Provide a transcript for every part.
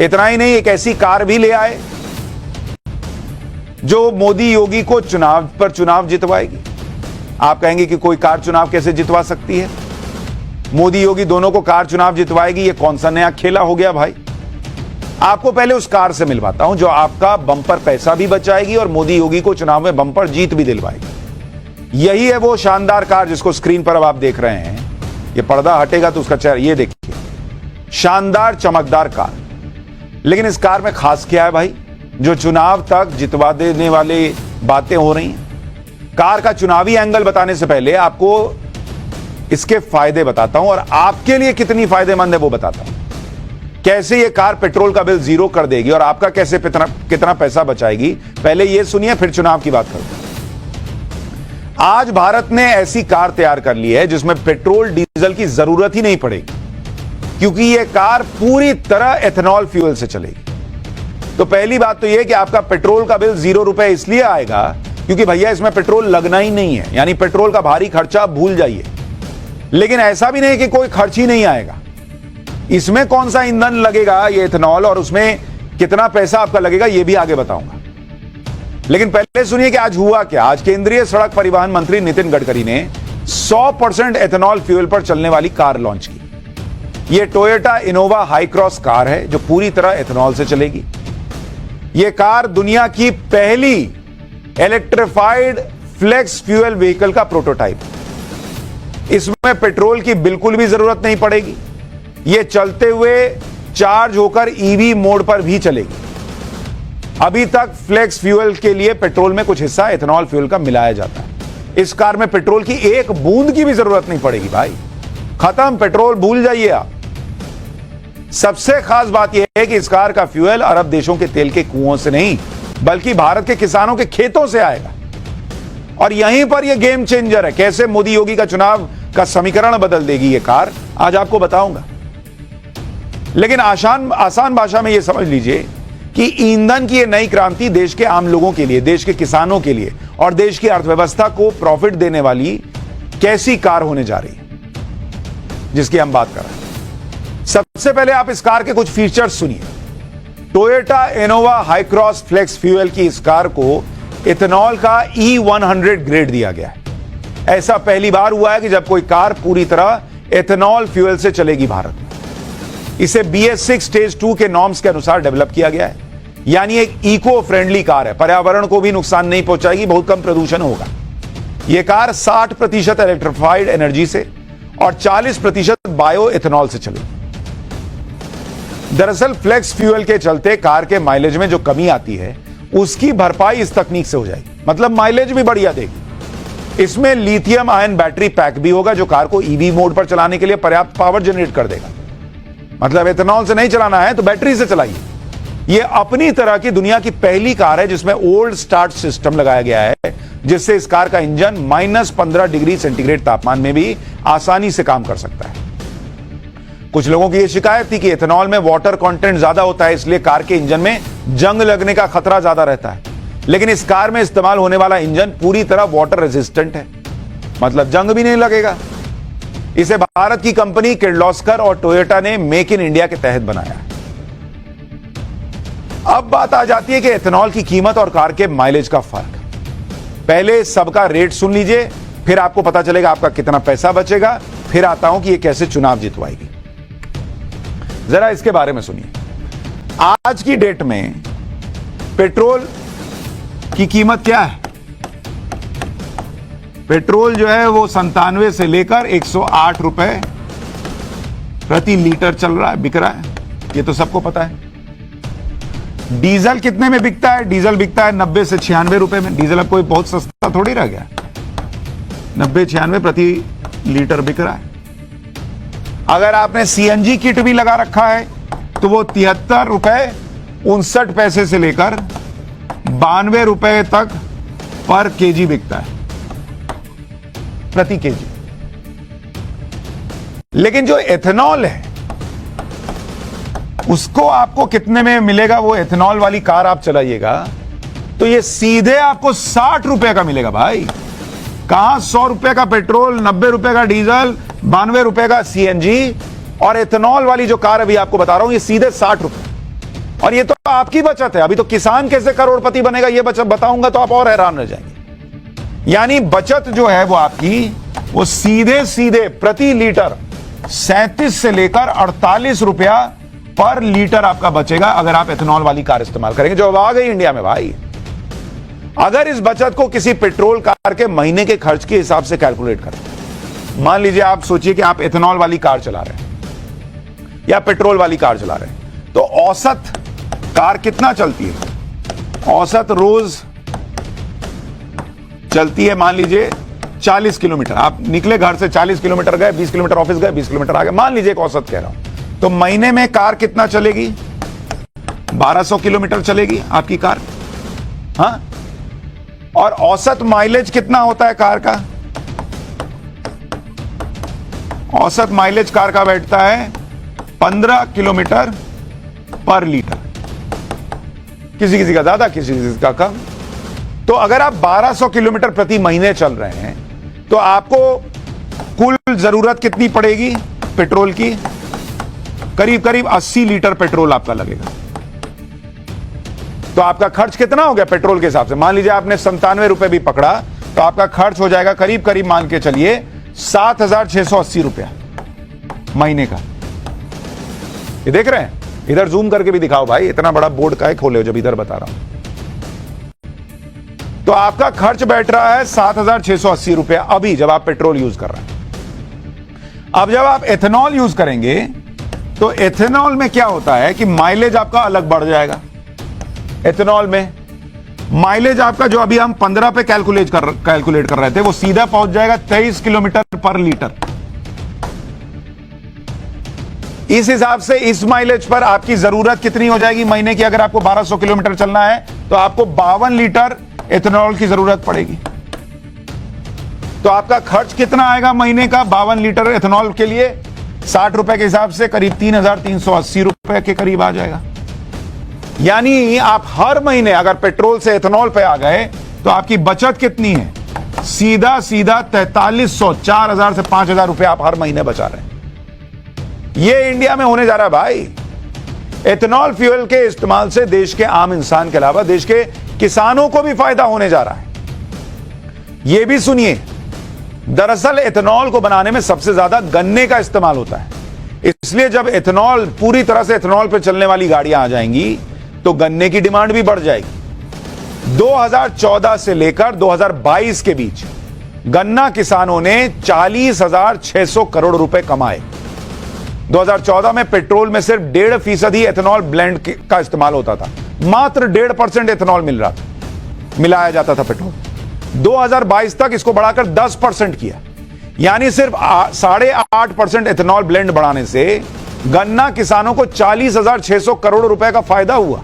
इतना ही नहीं, एक ऐसी कार भी ले आए जो मोदी योगी को चुनाव पर चुनाव जितवाएगी। आप कहेंगे कि कोई कार चुनाव कैसे जितवा सकती है? मोदी योगी दोनों को कार चुनाव जितवाएगी, ये कौन सा नया खेला हो गया भाई? आपको पहले उस कार से मिलवाता हूं जो आपका बम्पर पैसा भी बचाएगी और मोदी योगी को चुनाव में बम्पर जीत भी दिलवाएगी। यही है वो शानदार कार जिसको स्क्रीन पर अब आप देख रहे हैं। ये पर्दा हटेगा तो उसका चेहरा ये देखिए, शानदार चमकदार कार। लेकिन इस कार में खास क्या है भाई, जो चुनाव तक जितवा देने वाली बातें हो रही हैं? कार का चुनावी एंगल बताने से पहले आपको इसके फायदे बताता हूं और आपके लिए कितनी फायदेमंद है वो बताता हूं। कैसे ये कार पेट्रोल का बिल जीरो कर देगी और आपका कैसे कितना पैसा बचाएगी, पहले ये सुनिए, फिर चुनाव की बात करते हैं। आज भारत ने ऐसी कार तैयार कर ली है जिसमें पेट्रोल डीजल की जरूरत ही नहीं पड़ेगी, क्योंकि ये कार पूरी तरह एथेनॉल फ्यूल से चलेगी। तो पहली बात तो यह कि आपका पेट्रोल का बिल ₹0 इसलिए आएगा क्योंकि भैया इसमें पेट्रोल लगना ही नहीं है, यानी पेट्रोल का भारी खर्चा भूल जाइए। लेकिन ऐसा भी नहीं कि कोई खर्च ही नहीं आएगा। इसमें कौन सा ईंधन लगेगा, ये एथेनॉल, और उसमें कितना पैसा आपका लगेगा ये भी आगे बताऊंगा। लेकिन पहले सुनिए कि आज हुआ क्या। आज केंद्रीय सड़क परिवहन मंत्री नितिन गडकरी ने 100% एथेनॉल फ्यूल पर चलने वाली कार लॉन्च की। यह Toyota Innova high cross car है जो पूरी तरह एथेनॉल से चलेगी। यह कार दुनिया की पहली इलेक्ट्रिफाइड फ्लेक्स फ्यूल व्हीकल का प्रोटोटाइप है। इसमें पेट्रोल की बिल्कुल भी जरूरत नहीं पड़ेगी। यह चलते हुए चार्ज होकर ईवी मोड पर भी चलेगी। अभी तक फ्लेक्स फ्यूल के लिए पेट्रोल में कुछ हिस्सा एथेनॉल फ्यूल का मिलाया जाता है। इस कार में पेट्रोल की एक बूंद की भी जरूरत नहीं पड़ेगी भाई, खत्म, पेट्रोल भूल जाइए आप। सबसे खास बात यह है कि इस कार का फ्यूल अरब देशों के तेल के कुओं से नहीं बल्कि भारत के किसानों के खेतों से आएगा। और यहीं पर यह गेम चेंजर है। कैसे मोदी योगी का चुनाव का समीकरण बदल देगी यह कार, आज आपको बताऊंगा। लेकिन आसान भाषा में यह समझ लीजिए कि ईंधन की यह नई क्रांति देश के आम लोगों के लिए, देश के किसानों के लिए और देश की अर्थव्यवस्था को प्रॉफिट देने वाली कैसी कार होने जा रही है जिसकी हम बात कर रहे हैं। सबसे पहले आप इस कार के कुछ फीचर्स सुनिए। Toyota Innova Hycross flex fuel की इस कार को इथेनॉल का E100 ग्रेड दिया गया है। ऐसा पहली बार हुआ है कि जब कोई कार पूरी तरह एथेनॉल फ्यूल से चलेगी भारत में। इसे BS6 स्टेज 2 के नॉर्म्स के अनुसार डेवलप किया गया है, यानी एक इको फ्रेंडली कार है। पर्यावरण को भी नुकसान नहीं पहुंचाएगी, बहुत कम प्रदूषण होगा। यह कार 60% इलेक्ट्रिफाइड एनर्जी से और 40% बायो एथेनॉल से चलेगी। दरअसल फ्लेक्स फ्यूल के चलते कार के माइलेज में जो कमी आती है उसकी भरपाई इस तकनीक से हो जाएगी, मतलब माइलेज भी बढ़िया देगी। इसमें लिथियम आयन बैटरी पैक भी होगा जो कार को ईवी मोड पर चलाने के लिए पर्याप्त पावर जनरेट कर देगा। मतलब एथेनॉल से नहीं चलाना है तो बैटरी से चलाइए। यह अपनी तरह की दुनिया की पहली कार है जिसमें ओल्ड स्टार्ट सिस्टम लगाया गया है, जिससे इस कार का इंजन -15 डिग्री सेंटीग्रेड तापमान में भी आसानी से काम कर सकता है। कुछ लोगों की यह शिकायत थी कि एथेनॉल में वाटर कंटेंट ज्यादा होता है, इसलिए कार के इंजन में जंग लगने का खतरा ज्यादा रहता है। लेकिन इस कार में इस्तेमाल होने वाला इंजन पूरी तरह वाटर रेजिस्टेंट है, मतलब जंग भी नहीं लगेगा। इसे भारत की कंपनी किर्लोस्कर और टोयोटा ने मेक इन इंडिया के तहत बनाया है। अब बात आ जाती है कि एथेनॉल की कीमत और कार के माइलेज का फर्क। पहले सबका रेट सुन लीजिए, फिर आपको पता चलेगा आपका कितना पैसा बचेगा। फिर आता हूं कि यह कैसे चुनाव जितवाएगी। जरा इसके बारे में सुनिए। आज की डेट में पेट्रोल की कीमत क्या है? पेट्रोल जो है वो 97 से लेकर 108 रुपए प्रति लीटर चल रहा है, बिक रहा है, ये तो सबको पता है। डीजल कितने में बिकता है? डीजल बिकता है 90 से 96 रुपए में। डीजल अब कोई बहुत सस्ता थोड़ी रह गया, 90-96 प्रति लीटर बिक रहा है। अगर आपने CNG किट भी लगा रखा है तो वो 73 रुपए 59 पैसे से लेकर 92 रुपए तक पर केजी बिकता है, प्रति केजी। लेकिन जो एथेनॉल है उसको आपको कितने में मिलेगा? वो एथेनॉल वाली कार आप चलाइएगा तो ये सीधे आपको 60 रुपए का मिलेगा भाई। कहां 100 रुपए का पेट्रोल, 90 रुपए का डीजल, 92 रुपए का CNG, और एथेनॉल वाली जो कार अभी आपको बता रहा हूं ये सीधे 60 रुपए। और ये तो आपकी बचत है। अभी तो किसान कैसे करोड़पति बनेगा ये बचत बताऊंगा तो आप और हैरान रह जाएंगे। यानी बचत जो है वो आपकी वो सीधे सीधे प्रति लीटर 37 से लेकर 48 रुपया पर लीटर आपका बचेगा अगर आप एथेनॉल वाली कार इस्तेमाल करेंगे, जो अब आ गई इंडिया में भाई। अगर इस बचत को किसी पेट्रोल कार के महीने के खर्च के हिसाब से कैलकुलेट करें, मान लीजिए आप सोचिए कि आप एथेनॉल वाली कार चला रहे हैं या पेट्रोल वाली कार चला रहे हैं, तो औसत कार कितना चलती है? औसत रोज चलती है मान लीजिए 40 किलोमीटर। आप निकले घर से 40 किलोमीटर गए, 20 किलोमीटर ऑफिस गए, 20 किलोमीटर आ गए, मान लीजिए एक औसत कह रहा हूं, तो महीने में कार कितना चलेगी? 1200 किलोमीटर चलेगी आपकी कार। हाँ, और औसत माइलेज कितना होता है कार का? औसत माइलेज कार का बैठता है 15 किलोमीटर पर लीटर, किसी किसी का ज्यादा, किसी किसी का कम। तो अगर आप 1200 किलोमीटर प्रति महीने चल रहे हैं तो आपको कुल जरूरत कितनी पड़ेगी पेट्रोल की? करीब करीब 80 लीटर पेट्रोल आपका लगेगा। तो आपका खर्च कितना हो गया पेट्रोल के हिसाब से? मान लीजिए आपने 97 रुपए भी पकड़ा तो आपका खर्च हो जाएगा करीब करीब मान के चलिए 7,680 रुपया महीने का। ये देख रहे हैं? इधर जूम करके भी दिखाओ भाई, इतना बड़ा बोर्ड का है खोले हो जब इधर बता रहा हूं। तो आपका खर्च बैठ रहा है 7,680 रुपया अभी जब आप पेट्रोल यूज कर रहे हैं। अब जब आप एथेनॉल यूज करेंगे तो एथेनॉल में क्या होता है कि माइलेज आपका अलग बढ़ जाएगा। एथेनॉल में माइलेज आपका जो अभी हम 15 पे कैलकुलेट कर रहे थे वो सीधा पहुंच जाएगा 23 किलोमीटर पर लीटर। इस हिसाब से इस माइलेज पर आपकी जरूरत कितनी हो जाएगी महीने की? अगर आपको 1200 किलोमीटर चलना है तो आपको 52 लीटर एथेनॉल की जरूरत पड़ेगी। तो आपका खर्च कितना आएगा महीने का 52 लीटर एथेनॉल के लिए? 60 रुपए के हिसाब से करीब 3,380 रुपए के करीब आ जाएगा। यानी आप हर महीने अगर पेट्रोल से एथेनॉल पे आ गए तो आपकी बचत कितनी है? सीधा सीधा 4300, 4,000 से 5,000 रुपए आप हर महीने बचा रहे हैं। ये इंडिया में होने जा रहा है भाई। एथेनॉल फ्यूल के इस्तेमाल से देश के आम इंसान के अलावा देश के किसानों को भी फायदा होने जा रहा है। यह भी सुनिए, दरअसल एथेनॉल को बनाने में सबसे ज्यादा गन्ने का इस्तेमाल होता है, इसलिए जब एथेनॉल पूरी तरह से एथेनॉल पर चलने वाली गाड़ियां आ जाएंगी तो गन्ने की डिमांड भी बढ़ जाएगी। 2014 से लेकर 2022 के बीच गन्ना किसानों ने 40,600 करोड़ रुपए कमाए। 2014 में पेट्रोल में सिर्फ 1.5% ही एथेनॉल ब्लेंड का इस्तेमाल होता था, मात्र 1.5% एथेनॉल मिलाया जाता था पेट्रोल। 2022 तक इसको बढ़ाकर 10% किया, यानी सिर्फ 8.5% एथेनॉल ब्लेंड बढ़ाने से गन्ना किसानों को 40,600 करोड़ रुपए का फायदा हुआ।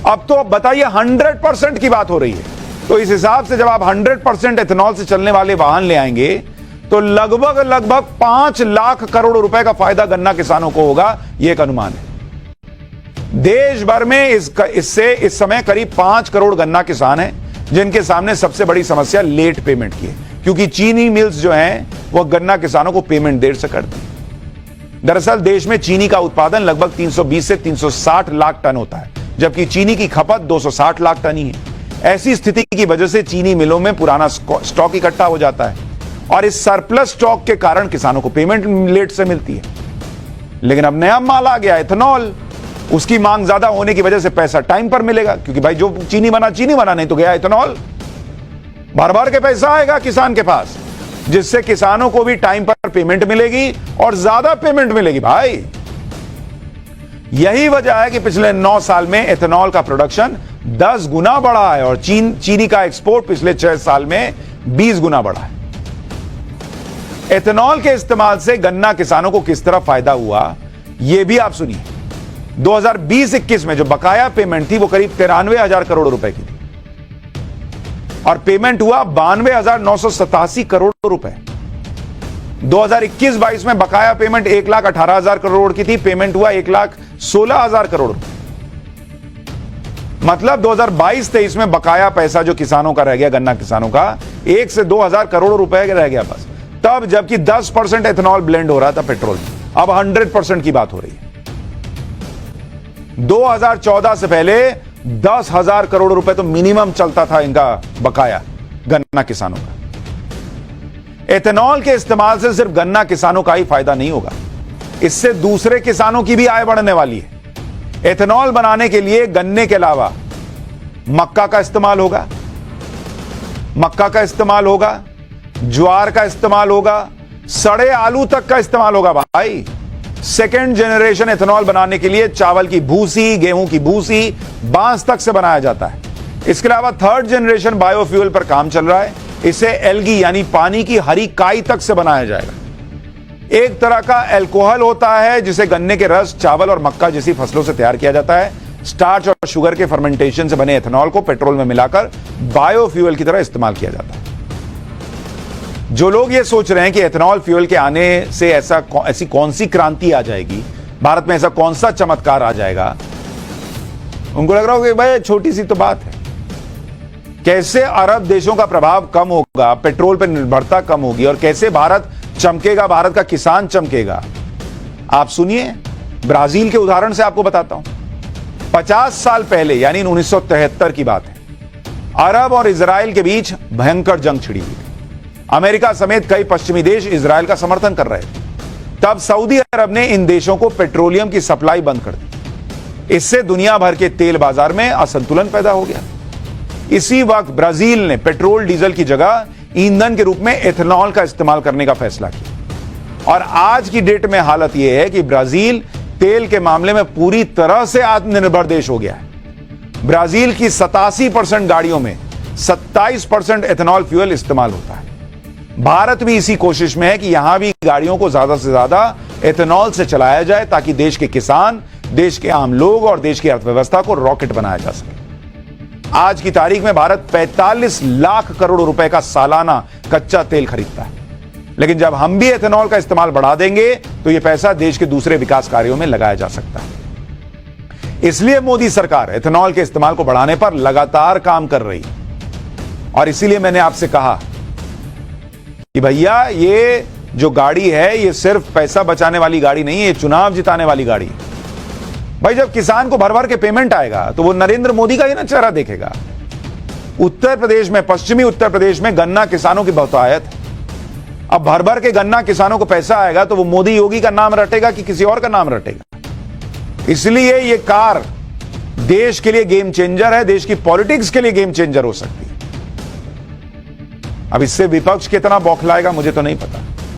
अब तो बताइए 100% की बात हो रही है। तो इस हिसाब से जब आप 100% एथेनॉल से चलने वाले वाहन ले आएंगे तो लगभग 5 लाख करोड़ रुपए का फायदा गन्ना किसानों को होगा, यह एक अनुमान है। देश भर में इससे इस समय करीब 5 करोड़ गन्ना किसान हैं जिनके सामने सबसे बड़ी समस्या लेट पेमेंट की है, क्योंकि चीनी मिल्स जो हैं वह गन्ना किसानों को पेमेंट देर से करती हैं। दरअसल देश में चीनी का उत्पादन लगभग 320 से 360 लाख टन होता है, जबकि चीनी की खपत 260 लाख टन ही है। ऐसी स्थिति की वजह से चीनी मिलों में पुराना स्टॉक इकट्ठा हो जाता है और इस सरप्लस स्टॉक के कारण किसानों को पेमेंट लेट से मिलती है। लेकिन अब नया माल आ गया एथेनॉल, उसकी मांग ज्यादा होने की वजह से पैसा टाइम पर मिलेगा, क्योंकि भाई जो चीनी बना नहीं तो गया एथेनॉल, बार के पैसा आएगा किसान के पास, जिससे किसानों को भी टाइम पर पेमेंट मिलेगी और ज्यादा पेमेंट मिलेगी भाई। यही वजह है कि पिछले 9 साल में एथेनॉल का प्रोडक्शन 10 गुना बढ़ा है और चीनी का एक्सपोर्ट पिछले 6 साल में 20 गुना बढ़ा है। एथेनॉल के इस्तेमाल से गन्ना किसानों को किस तरह फायदा हुआ यह भी आप सुनिए। 2020-21 में जो बकाया पेमेंट थी वो करीब 93,000 करोड़ रुपए की थी और पेमेंट हुआ 92,987 करोड़ रुपए। 2021-22 में बकाया पेमेंट 1,18,000 करोड़ की थी, पेमेंट हुआ 1,16,000 करोड़ रुपए। मतलब 2022-23 में बकाया पैसा जो किसानों का रह गया, गन्ना किसानों का 1 से 2,000 करोड़ रुपए रह गया बस, तब जबकि 10% एथेनॉल ब्लेंड हो रहा था पेट्रोल में। अब 100% की बात हो रही है। 2014 से पहले 10,000 करोड़ रुपए तो मिनिमम चलता था इनका बकाया गन्ना किसानों का। एथेनॉल के इस्तेमाल से सिर्फ गन्ना किसानों का ही फायदा नहीं होगा, इससे दूसरे किसानों की भी आय बढ़ने वाली है। एथेनॉल बनाने के लिए गन्ने के अलावा मक्का का इस्तेमाल होगा, ज्वार का इस्तेमाल होगा, सड़े आलू तक का इस्तेमाल होगा भाई। सेकेंड जनरेशन एथेनॉल बनाने के लिए चावल की भूसी, गेहूं की भूसी, बांस तक से बनाया जाता है। इसके अलावा थर्ड जनरेशन बायोफ्यूल पर काम चल रहा है, इसे एल्गी यानी पानी की हरी काई तक से बनाया जाएगा। एक तरह का अल्कोहल होता है जिसे गन्ने के रस, चावल और मक्का जैसी फसलों से तैयार किया जाता है। स्टार्च और शुगर के फर्मेंटेशन से बने एथेनॉल को पेट्रोल में मिलाकर बायोफ्यूल की तरह इस्तेमाल किया जाता है। जो लोग ये सोच रहे हैं कि एथेनॉल फ्यूल के आने से ऐसी कौन सी क्रांति आ जाएगी, भारत में ऐसा कौन सा चमत्कार आ जाएगा, उनको लग रहा होगा कि भाई छोटी सी तो बात है। कैसे अरब देशों का प्रभाव कम होगा, पेट्रोल पर निर्भरता कम होगी और कैसे भारत चमकेगा, भारत का किसान चमकेगा। आप सुनिए, ब्राजील के उदाहरण से आपको बताता हूं। 50 साल पहले यानी 1973 की बात है, अरब और इजराइल के बीच भयंकर जंग छिड़ी हुई। अमेरिका समेत कई पश्चिमी देश इजराइल का समर्थन कर रहे थे। तब सऊदी अरब ने इन देशों को पेट्रोलियम की सप्लाई बंद कर दी। इससे दुनिया भर के तेल बाजार में असंतुलन पैदा हो गया। इसी वक्त ब्राजील ने पेट्रोल डीजल की जगह ईंधन के रूप में एथेनॉल का इस्तेमाल करने का फैसला किया और आज की डेट में हालत यह है कि ब्राजील तेल के मामले में पूरी तरह से आत्मनिर्भर देश हो गया है। ब्राजील की 87% गाड़ियों में 27% एथेनॉल फ्यूल इस्तेमाल होता है। भारत भी इसी कोशिश में है कि यहां भी गाड़ियों को ज्यादा से ज्यादा एथेनॉल से चलाया जाए ताकि देश के किसान, देश के आम लोग और देश की अर्थव्यवस्था को रॉकेट बनाया जा सके। आज की तारीख में भारत 45 लाख करोड़ रुपए का सालाना कच्चा तेल खरीदता है, लेकिन जब हम भी एथेनॉल का इस्तेमाल बढ़ा देंगे तो यह पैसा देश के दूसरे विकास कार्यों में लगाया जा सकता है। इसलिए मोदी सरकार एथेनॉल के इस्तेमाल को बढ़ाने पर लगातार काम कर रही है और इसीलिए मैंने आपसे कहा कि भैया ये जो गाड़ी है ये सिर्फ पैसा बचाने वाली गाड़ी नहीं है, ये चुनाव जिताने वाली गाड़ी है। भाई जब किसान को भर भर के पेमेंट आएगा तो वो नरेंद्र मोदी का ही ना चेहरा देखेगा। उत्तर प्रदेश में, पश्चिमी उत्तर प्रदेश में गन्ना किसानों की बहुतायत है। अब भर भर के गन्ना किसानों को पैसा आएगा तो वो मोदी योगी का नाम रटेगा कि किसी और का नाम रटेगा। इसलिए ये कार देश के लिए गेम चेंजर है, देश की पॉलिटिक्स के लिए गेम चेंजर हो सकती है। अब इससे विपक्ष कितना बौखलाएगा मुझे तो नहीं पता।